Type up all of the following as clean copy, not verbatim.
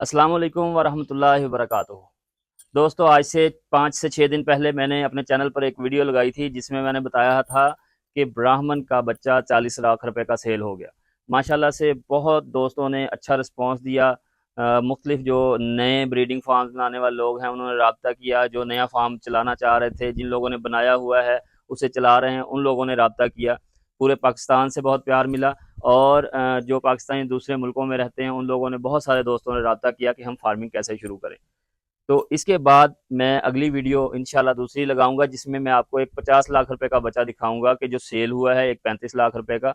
अस्सलाम वालेकुम वरहमतुल्लाहि वबरकातुहू। दोस्तों, आज से 5 से 6 दिन पहले मैंने अपने चैनल पर एक वीडियो लगाई थी जिसमें मैंने बताया था कि ब्राह्मण का बच्चा 40 लाख रुपए का सेल हो गया। माशाल्लाह से बहुत दोस्तों ने अच्छा रिस्पांस दिया। मुख्तलिफ जो नए ब्रीडिंग फार्म्स बनाने वाले लोग हैं उन्होंने रब्ता किया, जो नया फार्म चलाना चाह रहे थे, जिन लोगों ने बनाया हुआ है उसे चला रहे हैं, उन लोगों ने रब्ता किया। पूरे पाकिस्तान से बहुत प्यार मिला और जो पाकिस्तानी दूसरे मुल्कों में रहते हैं उन लोगों ने, बहुत सारे दोस्तों ने रब्ता किया कि हम फार्मिंग कैसे शुरू करें। तो इसके बाद मैं अगली वीडियो इंशाल्लाह दूसरी लगाऊंगा जिसमें मैं आपको एक 50 लाख रुपए का बच्चा दिखाऊंगा कि जो सेल हुआ है, एक 35 लाख रुपए का।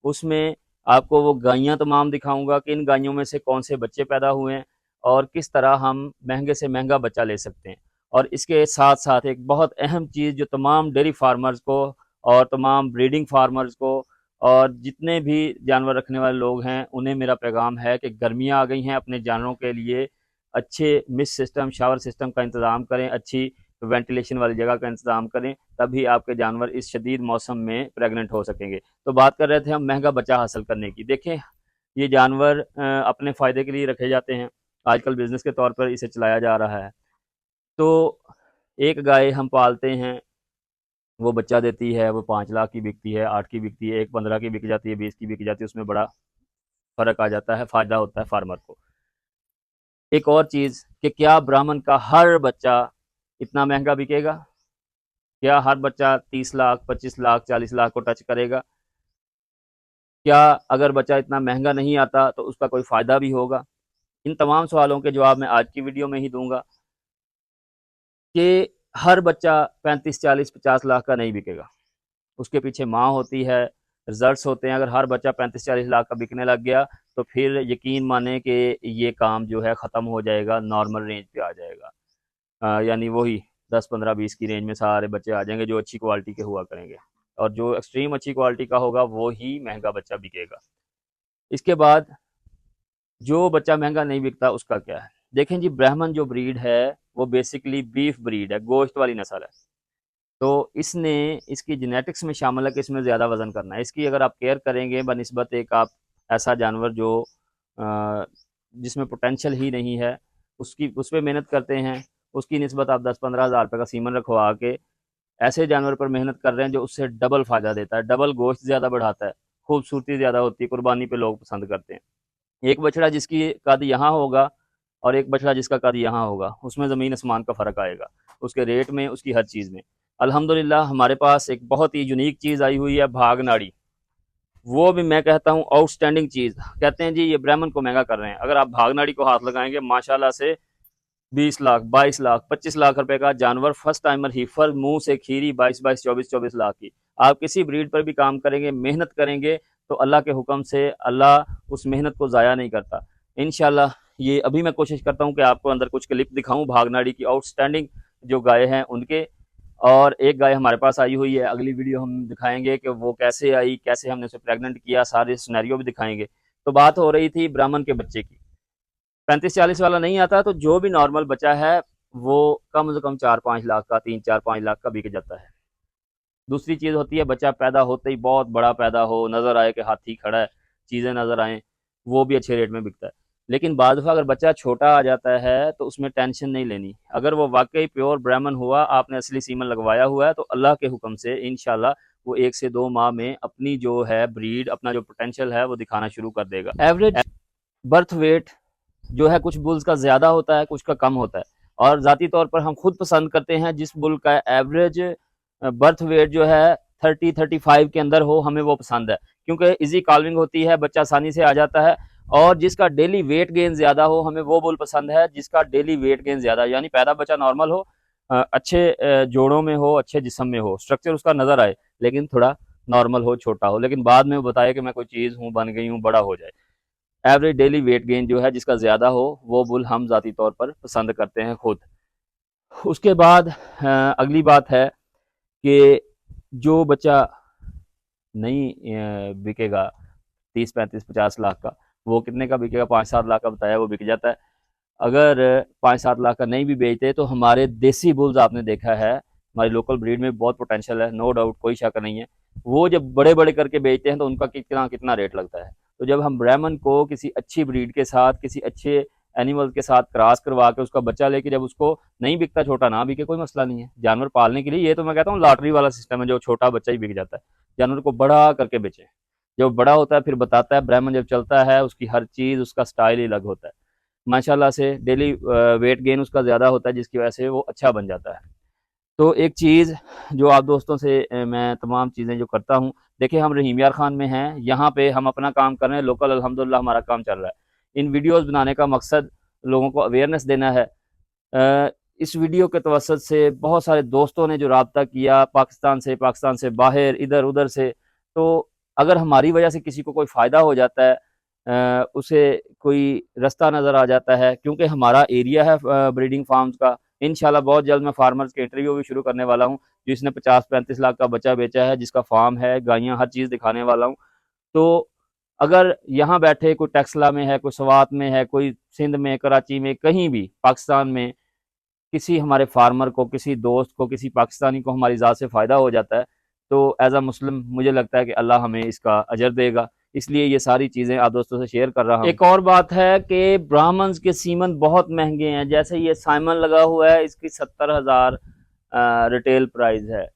उसमें आपको वो गायें तमाम दिखाऊंगा कि इन गायों में से कौन से बच्चे पैदा हुए हैं और किस तरह हम महंगे से महंगा बच्चा ले सकते हैं। और इसके साथ साथ एक बहुत अहम चीज़ जो तमाम डेयरी फार्मर्स को और तमाम ब्रीडिंग फार्मर्स को और जितने भी जानवर रखने वाले लोग हैं उन्हें मेरा पैगाम है कि गर्मियाँ आ गई हैं, अपने जानवरों के लिए अच्छे मिस्ट सिस्टम, शावर सिस्टम का इंतज़ाम करें, अच्छी वेंटिलेशन वाली जगह का इंतज़ाम करें, तभी आपके जानवर इस शदीद मौसम में प्रेग्नेंट हो सकेंगे। तो बात कर रहे थे हम महंगा बच्चा हासिल करने की। देखें, ये जानवर अपने फ़ायदे के लिए रखे जाते हैं, आजकल बिज़नेस के तौर पर इसे चलाया जा रहा है। तो एक गाय हम पालते हैं, वो बच्चा देती है, वो 5 लाख की बिकती है, 8 की बिकती है, एक 15 की बिक जाती है, 20 की बिक जाती है, उसमें बड़ा फ़र्क आ जाता है, फ़ायदा होता है फार्मर को। एक और चीज़ कि क्या ब्राह्मण का हर बच्चा इतना महंगा बिकेगा? क्या हर बच्चा 30 लाख, 25 लाख, 40 लाख को टच करेगा? क्या अगर बच्चा इतना महंगा नहीं आता तो उसका कोई फ़ायदा भी होगा? इन तमाम सवालों के जवाब मैं आज की वीडियो में ही दूँगा कि हर बच्चा 35, 40, 50 लाख का नहीं बिकेगा। उसके पीछे माँ होती है, रिजल्ट्स होते हैं। अगर हर बच्चा 35-40 लाख का बिकने लग गया तो फिर यकीन माने कि ये काम जो है ख़त्म हो जाएगा, नॉर्मल रेंज पे आ जाएगा। यानी वही 10, 15, 20 की रेंज में सारे बच्चे आ जाएंगे जो अच्छी क्वालिटी के हुआ करेंगे, और जो एक्सट्रीम अच्छी क्वालिटी का होगा वो ही महंगा बच्चा बिकेगा। इसके बाद जो बच्चा महंगा नहीं बिकता उसका क्या है? देखें जी, ब्राह्मण जो ब्रीड है वो बेसिकली बीफ ब्रीड है, गोश्त वाली नस्ल है। तो इसने, इसकी जेनेटिक्स में शामिल है कि इसमें ज़्यादा वज़न करना है। इसकी अगर आप केयर करेंगे बनिस्बत एक आप ऐसा जानवर जो जिसमें पोटेंशियल ही नहीं है, उसकी उस पर मेहनत करते हैं, उसकी निस्बत आप 10-15 हज़ार रुपये का सीमन रखवा के ऐसे जानवर पर मेहनत कर रहे हैं जो उससे डबल फ़ायदा देता है, डबल गोश्त ज़्यादा बढ़ाता है, खूबसूरती ज़्यादा होती है, कुर्बानी पे लोग पसंद करते हैं। एक बछड़ा जिसकी कद यहाँ होगा और एक बछड़ा जिसका कद यहाँ होगा, उसमें ज़मीन आसमान का फ़र्क आएगा, उसके रेट में, उसकी हर चीज़ में। अल्हम्दुलिल्लाह हमारे पास एक बहुत ही यूनिक चीज़ आई हुई है, भाग नाड़ी। वो भी मैं कहता हूँ आउटस्टैंडिंग चीज़। कहते हैं जी ये ब्राह्मण को महंगा कर रहे हैं, अगर आप भाग नाड़ी को हाथ लगाएंगे माशाल्लाह से 20 लाख, 22 लाख, 25 लाख रुपए का जानवर, फर्स्ट टाइमर हीफर, मुंह से खीरी, 22-22, 24-24 लाख की। आप किसी ब्रीड पर भी काम करेंगे, मेहनत करेंगे तो अल्लाह के हुक्म से अल्लाह उस मेहनत को ज़ाया नहीं करता। इंशाल्लाह ये अभी मैं कोशिश करता हूँ कि आपको अंदर कुछ क्लिप दिखाऊं भागनाड़ी की, आउटस्टैंडिंग जो गाय हैं उनके। और एक गाय हमारे पास आई हुई है, अगली वीडियो हम दिखाएंगे कि वो कैसे आई, कैसे हमने उसे प्रेग्नेंट किया, सारे सिनेरियो भी दिखाएंगे। तो बात हो रही थी ब्राह्मण के बच्चे की। 35-40 वाला नहीं आता तो जो भी नॉर्मल बचा है वो कम से कम 4-5 लाख का, 3-4-5 लाख का बिक जाता है। दूसरी चीज़ होती है बच्चा पैदा होते ही बहुत बड़ा पैदा हो, नज़र आए कि हाथी खड़ा है, चीज़ें नज़र आएँ, वो भी अच्छे रेट में बिकता है। लेकिन बाद दफ़ा अगर बच्चा छोटा आ जाता है तो उसमें टेंशन नहीं लेनी। अगर वो वाकई प्योर ब्राह्मण हुआ, आपने असली सीमन लगवाया हुआ है, तो अल्लाह के हुक्म से इंशाल्लाह वो 1 से 2 माह में अपनी जो है ब्रीड, अपना जो पोटेंशियल है वो दिखाना शुरू कर देगा। एवरेज बर्थ वेट जो है कुछ बुल्स का ज़्यादा होता है, कुछ का कम होता है, और ज़ाती तौर पर हम खुद पसंद करते हैं जिस बुल का एवरेज बर्थ वेट जो है 30-35 के अंदर हो, हमें वो पसंद है, क्योंकि इजी कॉल्विंग होती है, बच्चा आसानी से आ जाता है। और जिसका डेली वेट गेन ज़्यादा हो, हमें वो बुल पसंद है जिसका डेली वेट गेन ज़्यादा, यानी पैदा बच्चा नॉर्मल हो, अच्छे जोड़ों में हो, अच्छे जिस्म में हो, स्ट्रक्चर उसका नज़र आए, लेकिन थोड़ा नॉर्मल हो, छोटा हो, लेकिन बाद में वो बताए कि मैं कोई चीज़ हूँ, बन गई हूँ, बड़ा हो जाए। एवरेज डेली वेट गेन जो है जिसका ज़्यादा हो, वो बुल हम ज़ाती तौर पर पसंद करते हैं खुद। उसके बाद अगली बात है कि जो बच्चा नहीं बिकेगा 30-35-50 लाख का, वो कितने का बिकेगा? 5-7 लाख का बताया, वो बिक जाता है। अगर 5-7 लाख का नहीं भी बेचते तो हमारे देसी बुल्स आपने देखा है, हमारी लोकल ब्रीड में बहुत पोटेंशियल है, नो डाउट, कोई शक नहीं है। वो जब बड़े बड़े करके बेचते हैं तो उनका कितना कितना रेट लगता है। तो जब हम ब्राह्मण को किसी अच्छी ब्रीड के साथ, किसी अच्छे एनिमल के साथ क्रॉस करवा के उसका बच्चा लेके जब उसको नहीं बिकता, छोटा ना बिके, कोई मसला नहीं है। जानवर पालने के लिए ये तो मैं कहता हूँ लॉटरी वाला सिस्टम है, जो छोटा बच्चा ही बिक जाता है। जानवर को बड़ा करके बेचे, जब बड़ा होता है फिर बताता है, ब्राह्मण जब चलता है उसकी हर चीज़, उसका स्टाइल ही अलग होता है माशाल्लाह से। डेली वेट गेन उसका ज़्यादा होता है, जिसकी वजह से वो अच्छा बन जाता है। तो एक चीज़ जो आप दोस्तों से मैं तमाम चीज़ें जो करता हूँ, देखिए हम रहीम यार खान में हैं, यहाँ पे हम अपना काम कर रहे हैं लोकल, अल्हम्दुलिल्लाह हमारा काम चल रहा है। इन वीडियोस बनाने का मकसद लोगों को अवेयरनेस देना है। इस वीडियो के तवसत से बहुत सारे दोस्तों ने जो रब्ता किया पाकिस्तान से बाहर, इधर उधर से, तो अगर हमारी वजह से किसी को कोई फ़ायदा हो जाता है, उसे कोई रास्ता नज़र आ जाता है, क्योंकि हमारा एरिया है ब्रीडिंग फार्म्स का। इंशाल्लाह बहुत जल्द मैं फार्मर्स के इंटरव्यू भी शुरू करने वाला हूँ, जिसने 50-35 लाख का बच्चा बेचा है, जिसका फार्म है, गायें, हर चीज़ दिखाने वाला हूँ। तो अगर यहाँ बैठे कोई टेक्सला में है, कोई सवात में है, कोई सिंध में, कराची में, कहीं भी पाकिस्तान में किसी हमारे फार्मर को, किसी दोस्त को, किसी पाकिस्तानी को हमारी ज़ात से फ़ायदा हो जाता है, तो एज़ अ मुस्लिम मुझे लगता है कि अल्लाह हमें इसका अजर देगा। इसलिए ये सारी चीज़ें आप दोस्तों से शेयर कर रहा हूँ। एक और बात है कि ब्राह्मण्स के सीमन बहुत महंगे हैं। जैसे ये साइमन लगा हुआ है, इसकी 70,000 रिटेल प्राइस है।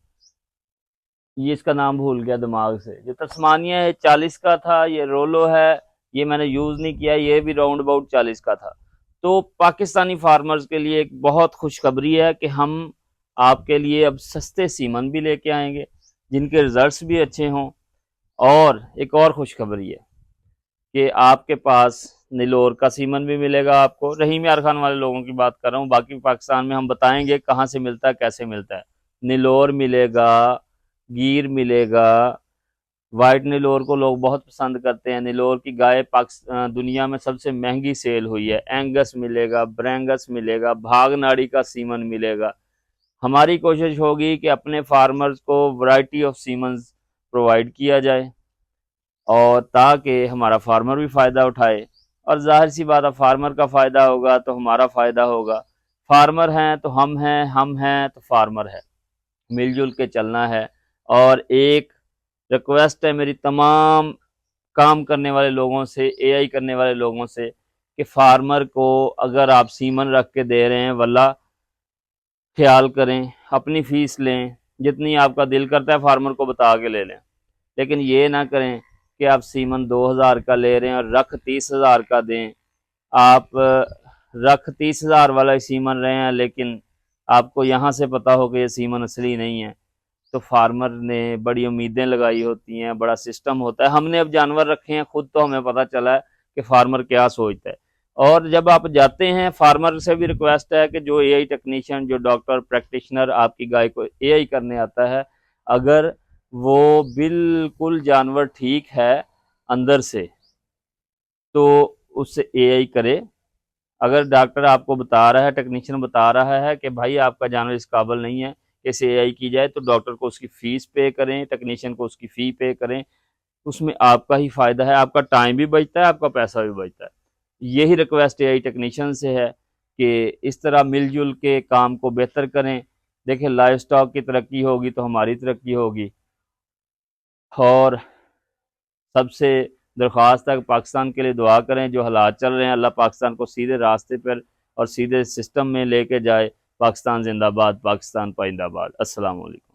ये इसका नाम भूल गया दिमाग से। जो तस्मानिया है 40 का था, ये रोलो है, ये मैंने यूज़ नहीं किया, ये भी राउंड अबाउट 40 का था। तो पाकिस्तानी फार्मर्स के लिए एक बहुत खुशखबरी है कि हम आपके लिए अब सस्ते सीमन भी लेके आएंगे, जिनके रिजल्ट्स भी अच्छे हों। और एक और खुशखबरी है कि आपके पास नीलोर का सीमन भी मिलेगा आपको। रहीम यार खान वाले लोगों की बात कर रहा हूँ, बाकी पाकिस्तान में हम बताएंगे कहाँ से मिलता है, कैसे मिलता है। नीलोर मिलेगा, गीर मिलेगा। वाइट नीलोर को लोग बहुत पसंद करते हैं। नीलोर की गाय दुनिया में सबसे महंगी सेल हुई है। एंगस मिलेगा, ब्रैंगस मिलेगा, भागनाड़ी का सीमन मिलेगा। हमारी कोशिश होगी कि अपने फार्मर्स को वैरायटी ऑफ सीमन्स प्रोवाइड किया जाए, और ताकि हमारा फार्मर भी फ़ायदा उठाए। और जाहिर सी बात है, फार्मर का फ़ायदा होगा तो हमारा फ़ायदा होगा। फार्मर हैं तो हम हैं तो फार्मर है, मिलजुल के चलना है। और एक रिक्वेस्ट है मेरी तमाम काम करने वाले लोगों से, एआई करने वाले लोगों से, कि फार्मर को अगर आप सीमन रख के दे रहे हैं, वल्ला ख्याल करें, अपनी फ़ीस लें, जितनी आपका दिल करता है फार्मर को बता के ले लें। लेकिन ये ना करें कि आप सीमन 2000 का ले रहे हैं और रख 30,000 का दें। आप रख 30,000 वाला सीमन रहे हैं, लेकिन आपको यहाँ से पता हो कि ये सीमन असली नहीं है। तो फार्मर ने बड़ी उम्मीदें लगाई होती हैं, बड़ा सिस्टम होता है। हमने अब जानवर रखे हैं खुद, तो हमें पता चला है कि फार्मर क्या सोचता है। और जब आप जाते हैं, फार्मर से भी रिक्वेस्ट है कि जो एआई टेक्नीशियन, जो डॉक्टर प्रैक्टिशनर आपकी गाय को एआई करने आता है, अगर वो बिल्कुल जानवर ठीक है अंदर से, तो उससे एआई करे। अगर डॉक्टर आपको बता रहा है, टेक्नीशियन बता रहा है कि भाई आपका जानवर इस काबिल नहीं है कि इसे एआई की जाए, तो डॉक्टर को उसकी फ़ीस पे करें, टेक्नीशियन को उसकी फ़ी पे करें। उसमें आपका ही फ़ायदा है, आपका टाइम भी बचता है, आपका पैसा भी बचता है। यही रिक्वेस्ट एआई टेक्नीशियन से है कि इस तरह मिलजुल के काम को बेहतर करें। देखिए, लाइव स्टॉक की तरक्की होगी तो हमारी तरक्की होगी। और सबसे दरख्वास्त है, पाकिस्तान के लिए दुआ करें। जो हालात चल रहे हैं, अल्लाह पाकिस्तान को सीधे रास्ते पर और सीधे सिस्टम में लेके जाए। पाकिस्तान जिंदाबाद, पाकिस्तान पाइंदाबाद। अस्सलाम वालेकुम।